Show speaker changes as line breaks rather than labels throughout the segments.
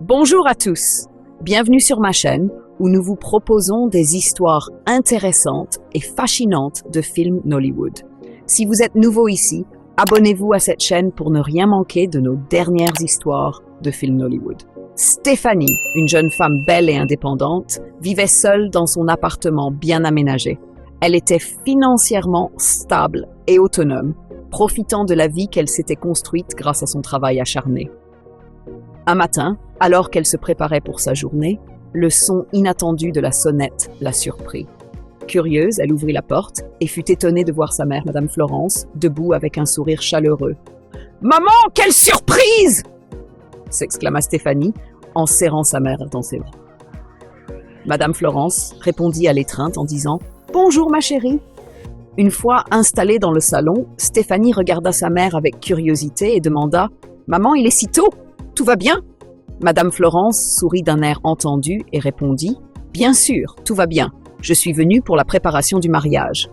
Bonjour à tous, bienvenue sur ma chaîne où nous vous proposons des histoires intéressantes et fascinantes de films Nollywood. Si vous êtes nouveau ici, abonnez-vous à cette chaîne pour ne rien manquer de nos dernières histoires de films Nollywood. Stéphanie, une jeune femme belle et indépendante, vivait seule dans son appartement bien aménagé. Elle était financièrement stable et autonome, profitant de la vie qu'elle s'était construite grâce à son travail acharné. Un matin, alors qu'elle se préparait pour sa journée, le son inattendu de la sonnette la surprit. Curieuse, elle ouvrit la porte et fut étonnée de voir sa mère, Madame Florence, debout avec un sourire chaleureux. « Maman, quelle surprise !» s'exclama Stéphanie en serrant sa mère dans ses bras. Madame Florence répondit à l'étreinte en disant « Bonjour ma chérie !» Une fois installée dans le salon, Stéphanie regarda sa mère avec curiosité et demanda « Maman, il est si tôt ? Tout va bien ?» Madame Florence sourit d'un air entendu et répondit « Bien sûr, tout va bien. Je suis venue pour la préparation du mariage. »«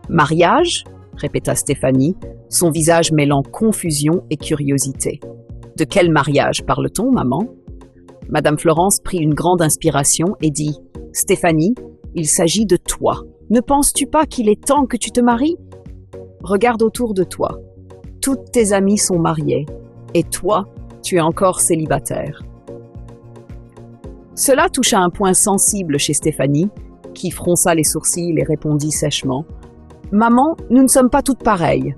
Mariage ?» répéta Stéphanie, son visage mêlant confusion et curiosité. « De quel mariage parle-t-on, maman ?» Madame Florence prit une grande inspiration et dit « Stéphanie, il s'agit de toi. Ne penses-tu pas qu'il est temps que tu te maries ? Regarde autour de toi. Toutes tes amies sont mariées. Et toi, tu es encore célibataire. » Cela toucha un point sensible chez Stéphanie, qui fronça les sourcils et répondit sèchement « Maman, nous ne sommes pas toutes pareilles.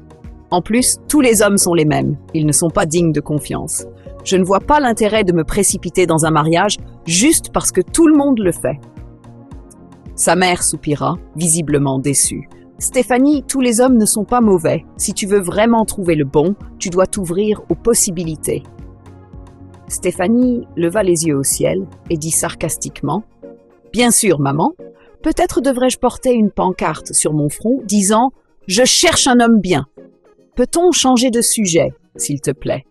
En plus, tous les hommes sont les mêmes. Ils ne sont pas dignes de confiance. Je ne vois pas l'intérêt de me précipiter dans un mariage juste parce que tout le monde le fait. » Sa mère soupira, visiblement déçue. « Stéphanie, tous les hommes ne sont pas mauvais. Si tu veux vraiment trouver le bon, tu dois t'ouvrir aux possibilités. » Stéphanie leva les yeux au ciel et dit sarcastiquement « Bien sûr, maman, peut-être devrais-je porter une pancarte sur mon front disant « Je cherche un homme bien ». Peut-on changer de sujet, s'il te plaît ?»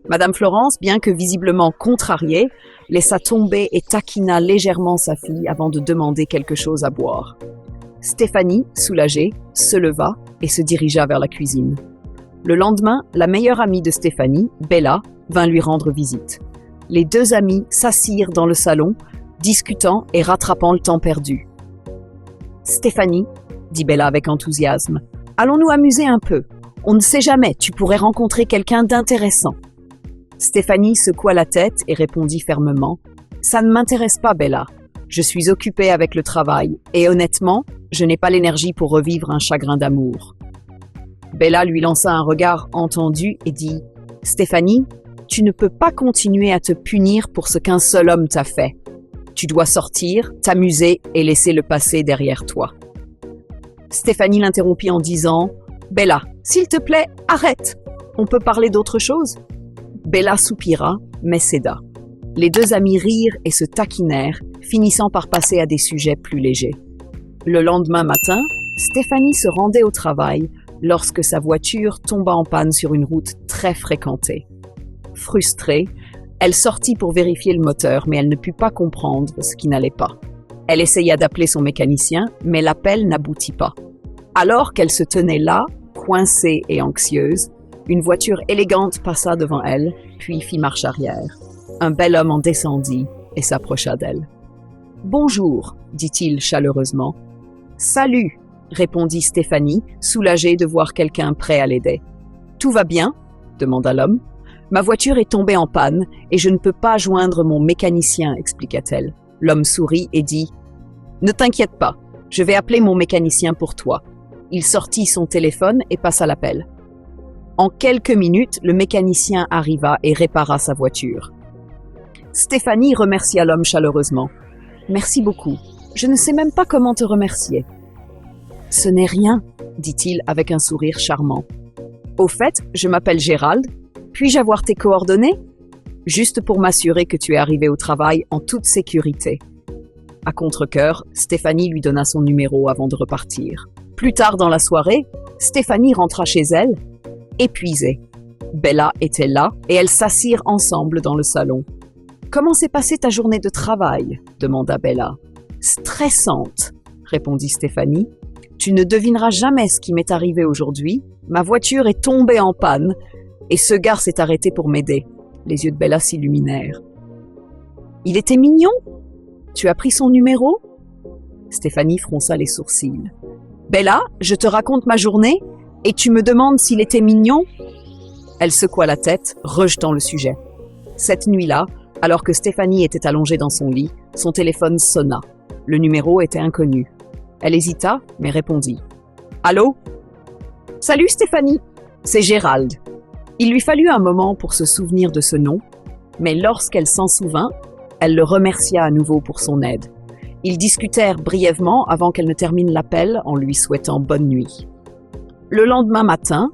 Madame Florence, bien que visiblement contrariée, laissa tomber et taquina légèrement sa fille avant de demander quelque chose à boire. Stéphanie, soulagée, se leva et se dirigea vers la cuisine. Le lendemain, la meilleure amie de Stéphanie, Bella, vint lui rendre visite. Les deux amies s'assirent dans le salon, discutant et rattrapant le temps perdu. « Stéphanie, » dit Bella avec enthousiasme, « allons-nous amuser un peu. On ne sait jamais, tu pourrais rencontrer quelqu'un d'intéressant. » Stéphanie secoua la tête et répondit fermement « Ça ne m'intéresse pas, Bella. Je suis occupée avec le travail et honnêtement, je n'ai pas l'énergie pour revivre un chagrin d'amour. » Bella lui lança un regard entendu et dit « Stéphanie, tu ne peux pas continuer à te punir pour ce qu'un seul homme t'a fait. Tu dois sortir, t'amuser et laisser le passé derrière toi. » Stéphanie l'interrompit en disant « Bella, s'il te plaît, arrête. On peut parler d'autre chose ?» Bella soupira, mais céda. Les deux amis rirent et se taquinèrent, finissant par passer à des sujets plus légers. Le lendemain matin, Stéphanie se rendait au travail lorsque sa voiture tomba en panne sur une route très fréquentée. Frustrée, elle sortit pour vérifier le moteur, mais elle ne put pas comprendre ce qui n'allait pas. Elle essaya d'appeler son mécanicien, mais l'appel n'aboutit pas. Alors qu'elle se tenait là, coincée et anxieuse, une voiture élégante passa devant elle, puis fit marche arrière. Un bel homme en descendit et s'approcha d'elle. « Bonjour, » dit-il chaleureusement. « Salut, » répondit Stéphanie, soulagée de voir quelqu'un prêt à l'aider. « Tout va bien ?» demanda l'homme. « Ma voiture est tombée en panne et je ne peux pas joindre mon mécanicien, » expliqua-t-elle. L'homme sourit et dit « Ne t'inquiète pas, je vais appeler mon mécanicien pour toi. » Il sortit son téléphone et passa l'appel. En quelques minutes, le mécanicien arriva et répara sa voiture. Stéphanie remercia l'homme chaleureusement. « Merci beaucoup. Je ne sais même pas comment te remercier. »« Ce n'est rien, » dit-il avec un sourire charmant. « Au fait, je m'appelle Gérald. Puis-je avoir tes coordonnées ? Juste pour m'assurer que tu es arrivé au travail en toute sécurité. » À contre-cœur, Stéphanie lui donna son numéro avant de repartir. Plus tard dans la soirée, Stéphanie rentra chez elle, épuisée. Bella était là et elles s'assirent ensemble dans le salon. « Comment s'est passée ta journée de travail ?» demanda Bella. « Stressante, » répondit Stéphanie. « Tu ne devineras jamais ce qui m'est arrivé aujourd'hui. Ma voiture est tombée en panne et ce gars s'est arrêté pour m'aider. » Les yeux de Bella s'illuminèrent. Il était mignon? Tu as pris son numéro? Stéphanie fronça les sourcils. Bella, je te raconte ma journée et tu me demandes s'il était mignon? Elle secoua la tête, rejetant le sujet. Cette nuit-là, alors que Stéphanie était allongée dans son lit, son téléphone sonna. Le numéro était inconnu. Elle hésita, mais répondit. Allô? Salut Stéphanie, c'est Gérald. Il lui fallut un moment pour se souvenir de ce nom, mais lorsqu'elle s'en souvint, elle le remercia à nouveau pour son aide. Ils discutèrent brièvement avant qu'elle ne termine l'appel en lui souhaitant bonne nuit. Le lendemain matin,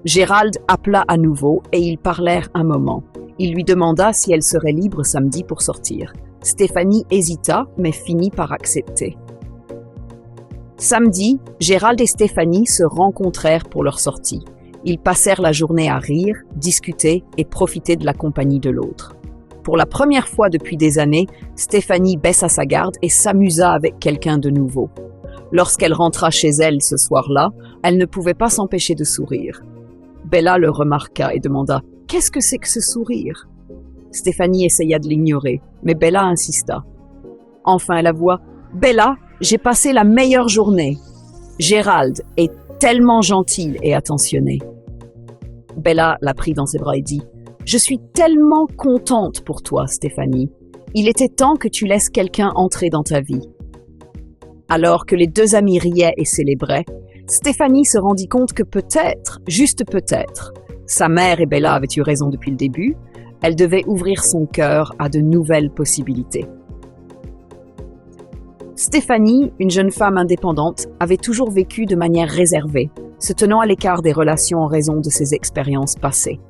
Gérald appela à nouveau et ils parlèrent un moment. Il lui demanda si elle serait libre samedi pour sortir. Stéphanie hésita, mais finit par accepter. Samedi, Gérald et Stéphanie se rencontrèrent pour leur sortie. Ils passèrent la journée à rire, discuter et profiter de la compagnie de l'autre. Pour la première fois depuis des années, Stéphanie baissa sa garde et s'amusa avec quelqu'un de nouveau. Lorsqu'elle rentra chez elle ce soir-là, elle ne pouvait pas s'empêcher de sourire. Bella le remarqua et demanda « Qu'est-ce que c'est que ce sourire ?» Stéphanie essaya de l'ignorer, mais Bella insista. Enfin, elle avoua « Bella, j'ai passé la meilleure journée. Gérald est tellement gentil et attentionné. » Bella la prit dans ses bras et dit « Je suis tellement contente pour toi, Stéphanie. Il était temps que tu laisses quelqu'un entrer dans ta vie. » Alors que les deux amis riaient et célébraient, Stéphanie se rendit compte que peut-être, juste peut-être, sa mère et Bella avaient eu raison depuis le début, elle devait ouvrir son cœur à de nouvelles possibilités. Stéphanie, une jeune femme indépendante, avait toujours vécu de manière réservée, se tenant à l'écart des relations en raison de ses expériences passées.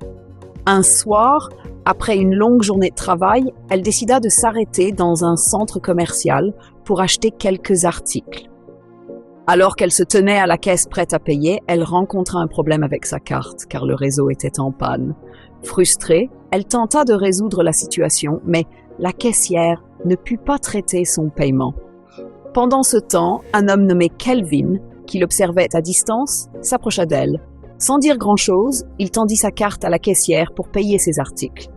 Un soir, après une longue journée de travail, elle décida de s'arrêter dans un centre commercial pour acheter quelques articles. Alors qu'elle se tenait à la caisse prête à payer, elle rencontra un problème avec sa carte, car le réseau était en panne. Frustrée, elle tenta de résoudre la situation, mais la caissière ne put pas traiter son paiement. Pendant ce temps, un homme nommé Kelvin, qui l'observait à distance, s'approcha d'elle. Sans dire grand-chose, il tendit sa carte à la caissière pour payer ses articles.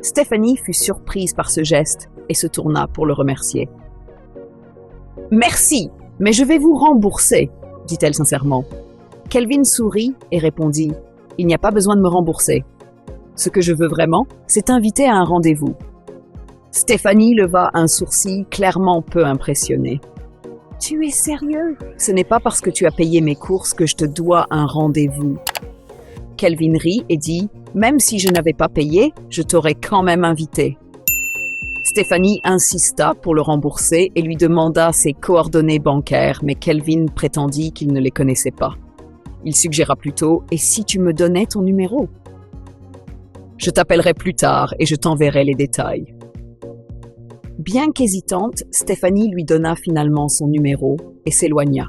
Stéphanie fut surprise par ce geste et se tourna pour le remercier. « Merci, mais je vais vous rembourser, » dit-elle sincèrement. Kelvin sourit et répondit « Il n'y a pas besoin de me rembourser. Ce que je veux vraiment, c'est t'inviter à un rendez-vous. » Stéphanie leva un sourcil clairement peu impressionné. « Tu es sérieux? Ce n'est pas parce que tu as payé mes courses que je te dois un rendez-vous. » Kelvin rit et dit « Même si je n'avais pas payé, je t'aurais quand même invité. » Stéphanie insista pour le rembourser et lui demanda ses coordonnées bancaires, mais Kelvin prétendit qu'il ne les connaissait pas. Il suggéra plutôt « Et si tu me donnais ton numéro? » « Je t'appellerai plus tard et je t'enverrai les détails. » Bien qu'hésitante, Stéphanie lui donna finalement son numéro et s'éloigna.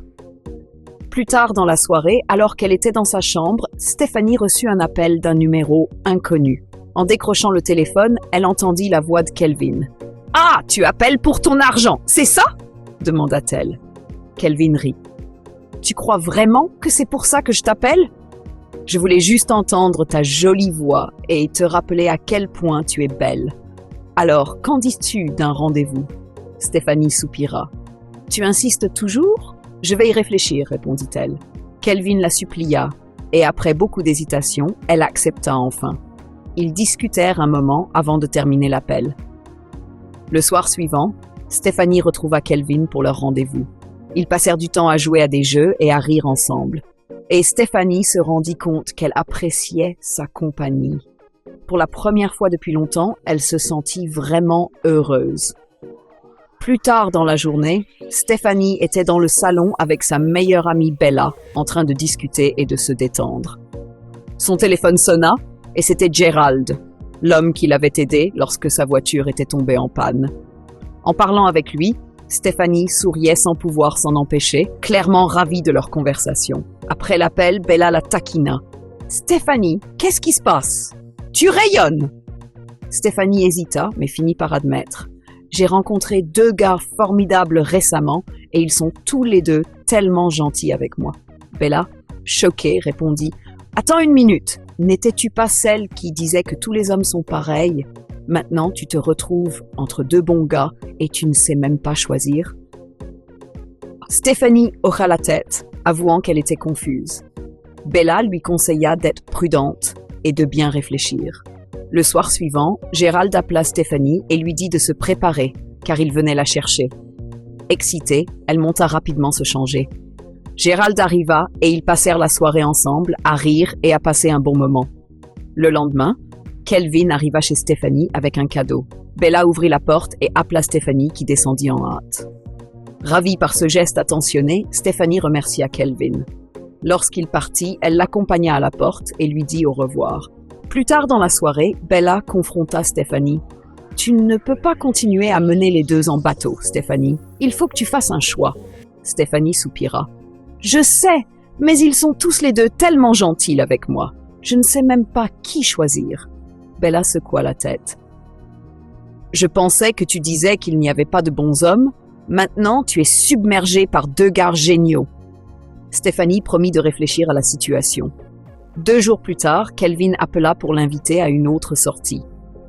Plus tard dans la soirée, alors qu'elle était dans sa chambre, Stéphanie reçut un appel d'un numéro inconnu. En décrochant le téléphone, elle entendit la voix de Kelvin. « Ah, tu appelles pour ton argent, c'est ça ?» demanda-t-elle. Kelvin rit. « Tu crois vraiment que c'est pour ça que je t'appelle ? Je voulais juste entendre ta jolie voix et te rappeler à quel point tu es belle. Alors, qu'en dis-tu d'un rendez-vous » Stéphanie soupira. « Tu insistes toujours ? Je vais y réfléchir, répondit-elle. Kelvin la supplia, et après beaucoup d'hésitation, elle accepta enfin. Ils discutèrent un moment avant de terminer l'appel. Le soir suivant, Stéphanie retrouva Kelvin pour leur rendez-vous. Ils passèrent du temps à jouer à des jeux et à rire ensemble. Et Stéphanie se rendit compte qu'elle appréciait sa compagnie. Pour la première fois depuis longtemps, elle se sentit vraiment heureuse. Plus tard dans la journée, Stéphanie était dans le salon avec sa meilleure amie Bella, en train de discuter et de se détendre. Son téléphone sonna et c'était Gérald, l'homme qui l'avait aidé lorsque sa voiture était tombée en panne. En parlant avec lui, Stéphanie souriait sans pouvoir s'en empêcher, clairement ravie de leur conversation. Après l'appel, Bella la taquina. « Stéphanie, qu'est-ce qui se passe? Tu rayonnes !» Stéphanie hésita, mais finit par admettre. « J'ai rencontré 2 gars formidables récemment et ils sont tous les 2 tellement gentils avec moi. » Bella, choquée, répondit « Attends une minute, n'étais-tu pas celle qui disait que tous les hommes sont pareils ?» Maintenant, tu te retrouves entre deux bons gars et tu ne sais même pas choisir. Stéphanie hocha la tête, avouant qu'elle était confuse. Bella lui conseilla d'être prudente et de bien réfléchir. Le soir suivant, Gérald appela Stéphanie et lui dit de se préparer, car il venait la chercher. Excitée, elle monta rapidement se changer. Gérald arriva et ils passèrent la soirée ensemble, à rire et à passer un bon moment. Le lendemain, Kelvin arriva chez Stéphanie avec un cadeau. Bella ouvrit la porte et appela Stéphanie qui descendit en hâte. Ravie par ce geste attentionné, Stéphanie remercia Kelvin. Lorsqu'il partit, elle l'accompagna à la porte et lui dit au revoir. Plus tard dans la soirée, Bella confronta Stéphanie. « Tu ne peux pas continuer à mener les deux en bateau, Stéphanie. Il faut que tu fasses un choix. » Stéphanie soupira. « Je sais, mais ils sont tous les deux tellement gentils avec moi. Je ne sais même pas qui choisir. » Bella secoua la tête. « Je pensais que tu disais qu'il n'y avait pas de bons hommes. Maintenant, tu es submergée par deux gars géniaux. » Stéphanie promit de réfléchir à la situation. 2 jours plus tard, Kelvin appela pour l'inviter à une autre sortie.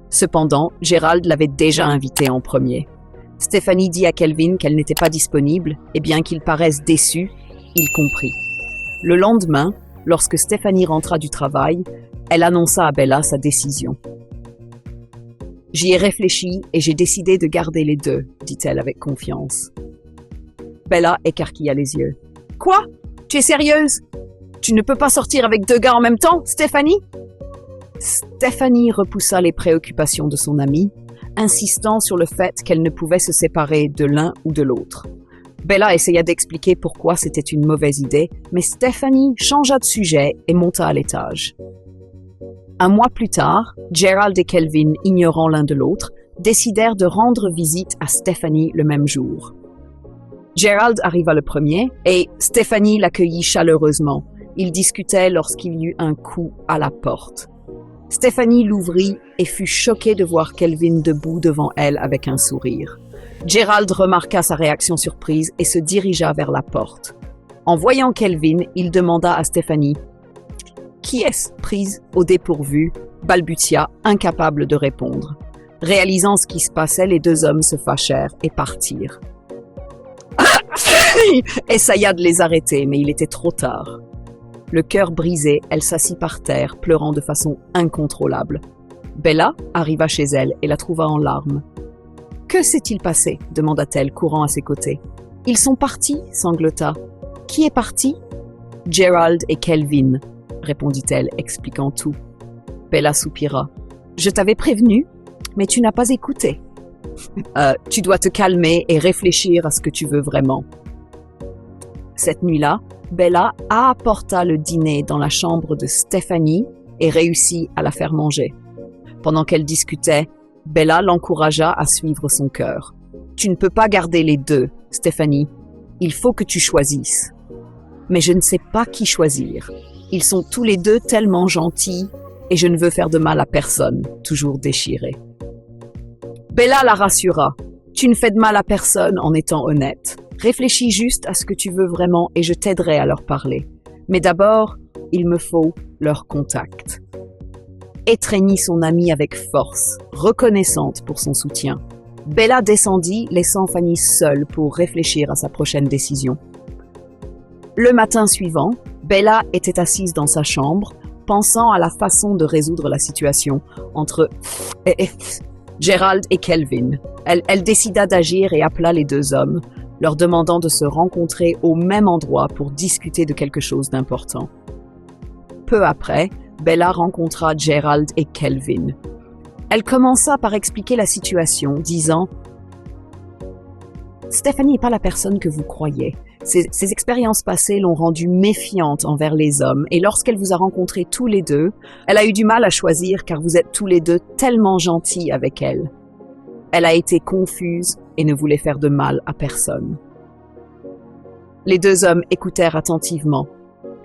Cependant, Gérald l'avait déjà invité en premier. Stéphanie dit à Kelvin qu'elle n'était pas disponible et bien qu'il paraisse déçu, il comprit. Le lendemain, lorsque Stéphanie rentra du travail, elle annonça à Bella sa décision. « J'y ai réfléchi et j'ai décidé de garder les deux, dit-elle avec confiance. Bella écarquilla les yeux. « Quoi? Tu es sérieuse? Tu ne peux pas sortir avec 2 gars en même temps, Stéphanie? » Stéphanie repoussa les préoccupations de son amie, insistant sur le fait qu'elle ne pouvait se séparer de l'un ou de l'autre. Bella essaya d'expliquer pourquoi c'était une mauvaise idée, mais Stéphanie changea de sujet et monta à l'étage. 1 mois plus tard, Gérald et Kelvin, ignorant l'un de l'autre, décidèrent de rendre visite à Stéphanie le même jour. Gérald arriva le premier et Stéphanie l'accueillit chaleureusement. Ils discutaient lorsqu'il y eut un coup à la porte. Stéphanie l'ouvrit et fut choquée de voir Kelvin debout devant elle avec un sourire. Gérald remarqua sa réaction surprise et se dirigea vers la porte. En voyant Kelvin, il demanda à Stéphanie « Qui est-ce » prise au dépourvu, balbutia, incapable de répondre. Réalisant ce qui se passait, les 2 hommes se fâchèrent et partirent. Essaya de les arrêter, mais il était trop tard. Le cœur brisé, elle s'assit par terre, pleurant de façon incontrôlable. Bella arriva chez elle et la trouva en larmes. « Que s'est-il passé » demanda-t-elle, courant à ses côtés. « Ils sont partis » sanglota. « Qui est parti ?»« Gérald et Kelvin » répondit-elle, expliquant tout. Bella soupira. « Je t'avais prévenu, mais tu n'as pas écouté. Tu dois te calmer et réfléchir à ce que tu veux vraiment. » Cette nuit-là, Bella apporta le dîner dans la chambre de Stéphanie et réussit à la faire manger. Pendant qu'elle discutait, Bella l'encouragea à suivre son cœur. « Tu ne peux pas garder les deux, Stéphanie. Il faut que tu choisisses. » « Mais je ne sais pas qui choisir. Ils sont tous les deux tellement gentils et je ne veux faire de mal à personne, toujours déchirée. » Bella la rassura. « Tu ne fais de mal à personne en étant honnête. Réfléchis juste à ce que tu veux vraiment et je t'aiderai à leur parler. Mais d'abord, il me faut leur contact. » Étreignit son amie avec force, reconnaissante pour son soutien. Bella descendit, laissant Fanny seule pour réfléchir à sa prochaine décision. Le matin suivant, Bella était assise dans sa chambre, pensant à la façon de résoudre la situation entre Gérald et Kelvin. Elle décida d'agir et appela les 2 hommes, leur demandant de se rencontrer au même endroit pour discuter de quelque chose d'important. Peu après, Bella rencontra Gérald et Kelvin. Elle commença par expliquer la situation, disant « Stéphanie n'est pas la personne que vous croyez. Ses expériences passées l'ont rendue méfiante envers les hommes et lorsqu'elle vous a rencontrés tous les deux, elle a eu du mal à choisir car vous êtes tous les deux tellement gentils avec elle. Elle a été confuse et ne voulait faire de mal à personne. » Les 2 hommes écoutèrent attentivement,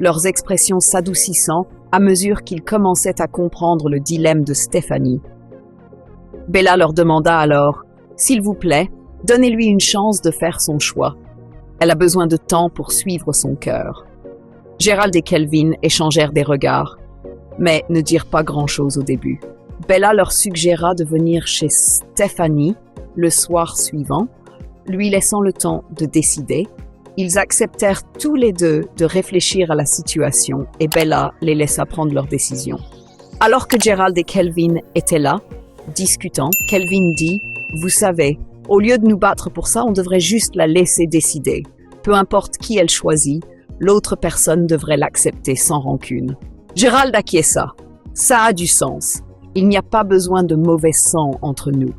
leurs expressions s'adoucissant à mesure qu'ils commençaient à comprendre le dilemme de Stéphanie. Bella leur demanda alors « S'il vous plaît, donnez-lui une chance de faire son choix. Elle a besoin de temps pour suivre son cœur. » Gérald et Kelvin échangèrent des regards, mais ne dirent pas grand-chose au début. Bella leur suggéra de venir chez Stéphanie le soir suivant, lui laissant le temps de décider. Ils acceptèrent tous les deux de réfléchir à la situation et Bella les laissa prendre leur décision. Alors que Gerald et Kelvin étaient là, discutant, Kelvin dit « Vous savez, au lieu de nous battre pour ça, on devrait juste la laisser décider. Peu importe qui elle choisit, l'autre personne devrait l'accepter sans rancune. » Gerald acquiesça. Ça a du sens. Il n'y a pas besoin de mauvais sang entre nous.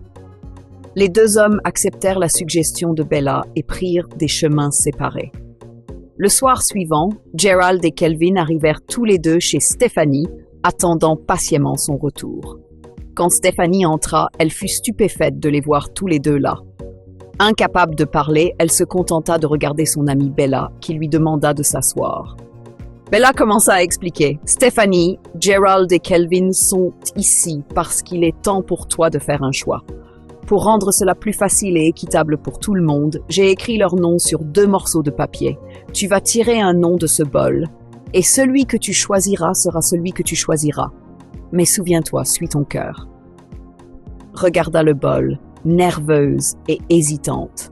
Les deux hommes acceptèrent la suggestion de Bella et prirent des chemins séparés. Le soir suivant, Gerald et Kelvin arrivèrent tous les deux chez Stéphanie, attendant patiemment son retour. Quand Stéphanie entra, elle fut stupéfaite de les voir tous les deux là. Incapable de parler, elle se contenta de regarder son amie Bella, qui lui demanda de s'asseoir. Bella commença à expliquer. « Stéphanie, Gerald et Kelvin sont ici parce qu'il est temps pour toi de faire un choix. Pour rendre cela plus facile et équitable pour tout le monde, j'ai écrit leurs noms sur 2 morceaux de papier. Tu vas tirer un nom de ce bol, et celui que tu choisiras sera celui que tu choisiras. Mais souviens-toi, suis ton cœur. » Regarda le bol, nerveuse et hésitante.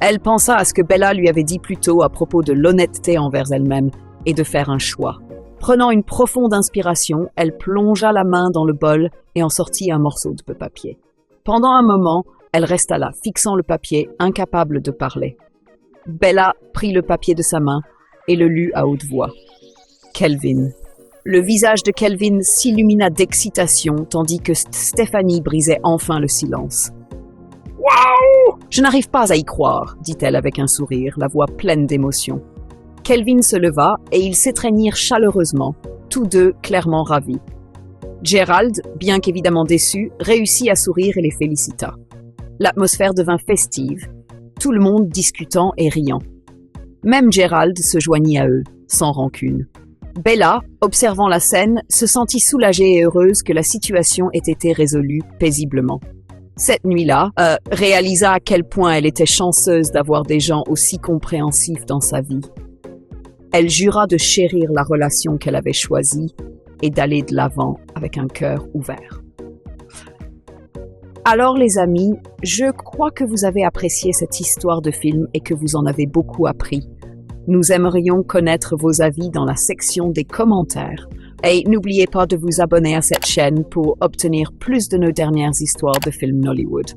Elle pensa à ce que Bella lui avait dit plus tôt à propos de l'honnêteté envers elle-même et de faire un choix. Prenant une profonde inspiration, elle plongea la main dans le bol et en sortit un morceau de papier. Pendant un moment, elle resta là, fixant le papier, incapable de parler. Bella prit le papier de sa main et le lut à haute voix. Kelvin. Le visage de Kelvin s'illumina d'excitation, tandis que Stéphanie brisait enfin le silence. « Waouh ! Je n'arrive pas à y croire, dit-elle avec un sourire, la voix pleine d'émotion. Kelvin se leva et ils s'étreignirent chaleureusement, tous deux clairement ravis. Gerald, bien qu'évidemment déçu, réussit à sourire et les félicita. L'atmosphère devint festive, tout le monde discutant et riant. Même Gerald se joignit à eux, sans rancune. Bella, observant la scène, se sentit soulagée et heureuse que la situation ait été résolue paisiblement. Cette nuit-là, réalisa à quel point elle était chanceuse d'avoir des gens aussi compréhensifs dans sa vie. Elle jura de chérir la relation qu'elle avait choisie et d'aller de l'avant avec un cœur ouvert. Alors les amis, je crois que vous avez apprécié cette histoire de film et que vous en avez beaucoup appris. Nous aimerions connaître vos avis dans la section des commentaires. Et n'oubliez pas de vous abonner à cette chaîne pour obtenir plus de nos dernières histoires de films Nollywood.